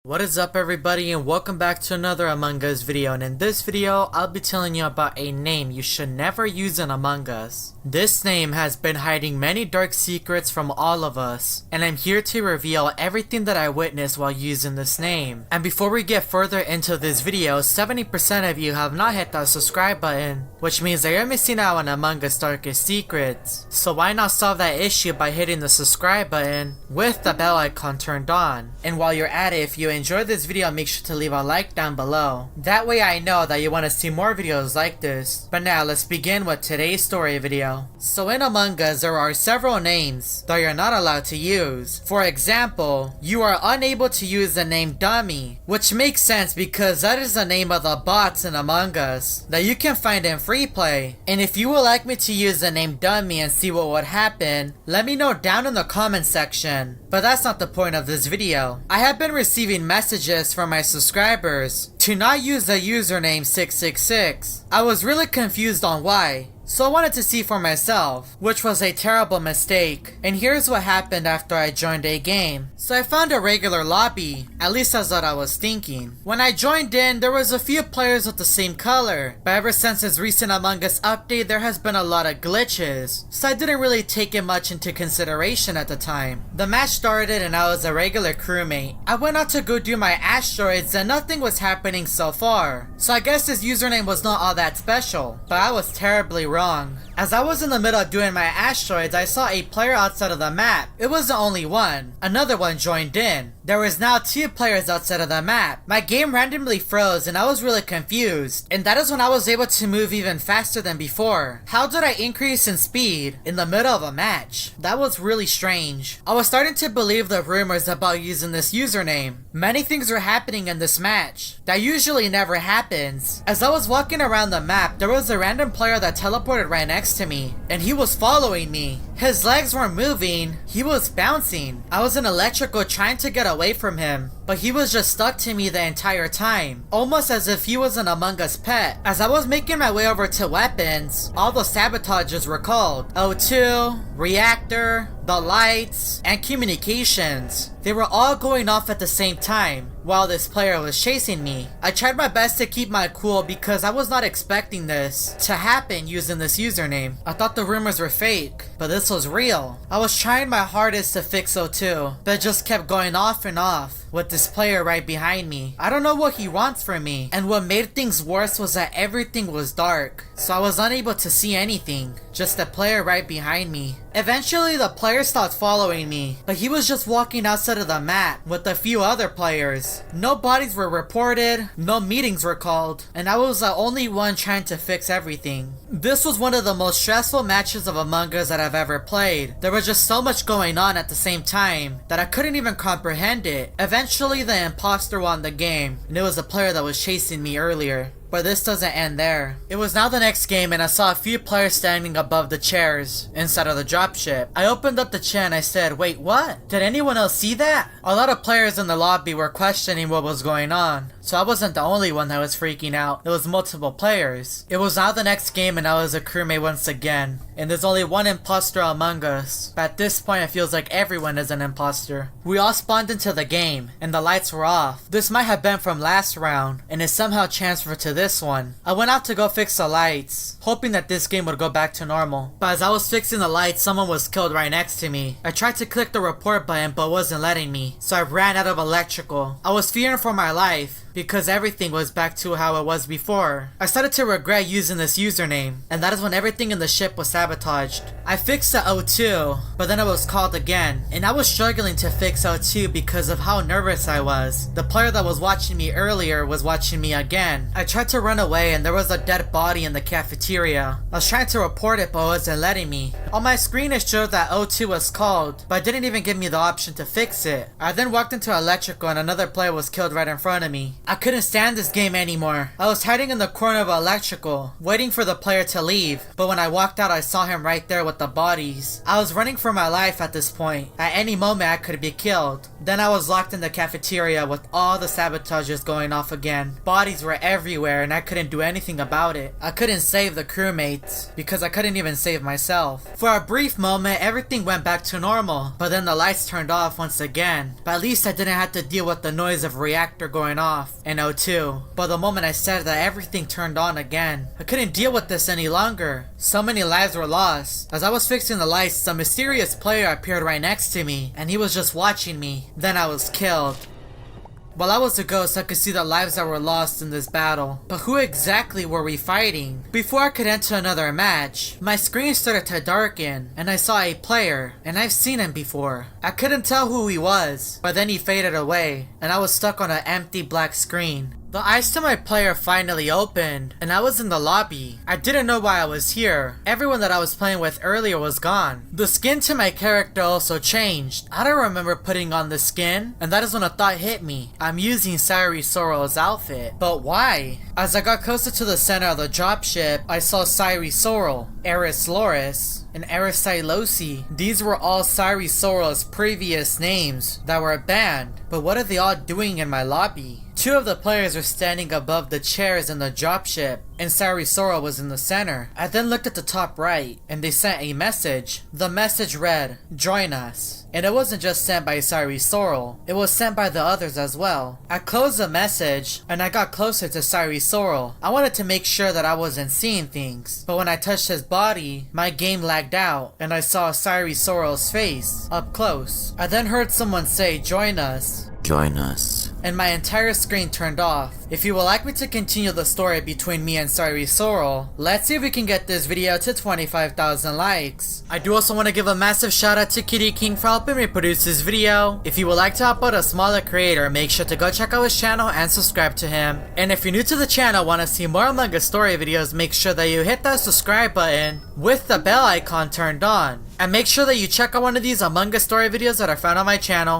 What is up everybody, and welcome back to another Among Us video. And in this video I'll be telling you about a name you should never use in Among Us. This name has been hiding many dark secrets from all of us, and I'm here to reveal everything that I witnessed while using this name. And before we get further into this video, 70% of you have not hit that subscribe button, which means that you're missing out on Among Us darkest secrets. So why not solve that issue by hitting the subscribe button with the bell icon turned on. And while you're at it, if you enjoyed this video, make sure to leave a like down below. That way I know that you want to see more videos like this. But now let's begin with today's story video. So in Among Us, there are several names that you're not allowed to use. For example, you are unable to use the name Dummy, which makes sense because that is the name of the bots in Among Us that you can find in free play. And if you would like me to use the name Dummy and see what would happen, let me know down in the comment section. But that's not the point of this video. I have been receiving messages from my subscribers to not use the username 666. I was really confused on why, so I wanted to see for myself, which was a terrible mistake. And here's what happened after I joined a game. So I found a regular lobby, at least that's what I was thinking. When I joined in, there was a few players with the same color, but ever since this recent Among Us update, there has been a lot of glitches, so I didn't really take it much into consideration at the time. The match started and I was a regular crewmate. I went out to go do my asteroids and nothing was happening so far, so I guess this username was not all that special, but I was terribly wrong. As I was in the middle of doing my asteroids, I saw a player outside of the map. It was the only one. Another one joined in. There was now 2 players outside of the map. My game randomly froze and I was really confused. And that is when I was able to move even faster than before. How did I increase in speed in the middle of a match? That was really strange. I was starting to believe the rumors about using this username. Many things were happening in this match that usually never happens. As I was walking around the map, there was a random player that teleported right next to me, and he was following me. His legs weren't moving, he was bouncing. I was in electrical trying to get away from him, but he was just stuck to me the entire time, almost as if he was an Among Us pet. As I was making my way over to weapons, all the sabotages were called. O2, reactor, the lights, and communications. They were all going off at the same time while this player was chasing me. I tried my best to keep my cool because I was not expecting this to happen using this username. I thought the rumors were fake, but this was real. I was trying my hardest to fix O2, but it just kept going off and off with this player right behind me. I don't know what he wants from me, and what made things worse was that everything was dark, so I was unable to see anything, just the player right behind me. Eventually the player stopped following me, but he was just walking outside of the map with a few other players. No bodies were reported, no meetings were called, and I was the only one trying to fix everything. This was one of the most stressful matches of Among Us that I've ever played. There was just so much going on at the same time that I couldn't even comprehend it. Eventually the imposter won the game, and it was the player that was chasing me earlier. But this doesn't end there. It was now the next game and I saw a few players standing above the chairs inside of the dropship. I opened up the chair and I said, wait, what? Did anyone else see that? A lot of players in the lobby were questioning what was going on, so I wasn't the only one that was freaking out. There was multiple players. It was now the next game and I was a crewmate once again. And there's only one imposter among us. But at this point it feels like everyone is an imposter. We all spawned into the game and the lights were off. This might have been from last round and it somehow transferred to this one. I went out to go fix the lights, hoping that this game would go back to normal. But as I was fixing the lights, someone was killed right next to me. I tried to click the report button but wasn't letting me, so I ran out of electrical. I was fearing for my life because everything was back to how it was before. I started to regret using this username, and that is when everything in the ship was sabotaged. I fixed the O2, but then it was called again, and I was struggling to fix O2 because of how nervous I was. The player that was watching me earlier was watching me again. I tried to run away and there was a dead body in the cafeteria. I was trying to report it but it wasn't letting me. On my screen it showed that O2 was called, but it didn't even give me the option to fix it. I then walked into electrical and another player was killed right in front of me. I couldn't stand this game anymore. I was hiding in the corner of electrical, waiting for the player to leave, but when I walked out I saw him right there with the bodies. I was running for my life at this point. At any moment I could be killed. Then I was locked in the cafeteria with all the sabotages going off again. Bodies were everywhere and I couldn't do anything about it. I couldn't save the crewmates because I couldn't even save myself. For a brief moment, everything went back to normal, but then the lights turned off once again. But at least I didn't have to deal with the noise of a reactor going off in O2. But the moment I said that, everything turned on again. I couldn't deal with this any longer. So many lives were lost. As I was fixing the lights, some mysterious player appeared right next to me, and he was just watching me. Then I was killed. While I was a ghost, I could see the lives that were lost in this battle. But who exactly were we fighting? Before I could enter another match, my screen started to darken, and I saw a player, and I've seen him before. I couldn't tell who he was, but then he faded away, and I was stuck on an empty black screen. The eyes to my player finally opened, and I was in the lobby. I didn't know why I was here. Everyone that I was playing with earlier was gone. The skin to my character also changed. I don't remember putting on the skin, and that is when a thought hit me. I'm using Sairi Soro's outfit. But why? As I got closer to the center of the dropship, I saw Sairi Soro, Eris Loris, and Eris Silosi. These were all Sairi Soro's previous names that were banned. But what are they all doing in my lobby? Two of the players were standing above the chairs in the dropship, and Sairi Soro was in the center. I then looked at the top right, and they sent a message. The message read, "Join us." And it wasn't just sent by Sairi Soro, it was sent by the others as well. I closed the message, and I got closer to Sairi Soro. I wanted to make sure that I wasn't seeing things, but when I touched his body, my game lagged out, and I saw Sairi Soro's face up close. I then heard someone say, "Join us." Join us. And my entire screen turned off. If you would like me to continue the story between me and Sairi Soro, let's see if we can get this video to 25,000 likes. I do also want to give a massive shout out to Kitty King for helping me produce this video. If you would like to help out a smaller creator, make sure to go check out his channel and subscribe to him. And if you're new to the channel, want to see more Among Us story videos, make sure that you hit that subscribe button with the bell icon turned on. And make sure that you check out one of these Among Us story videos that are found on my channel.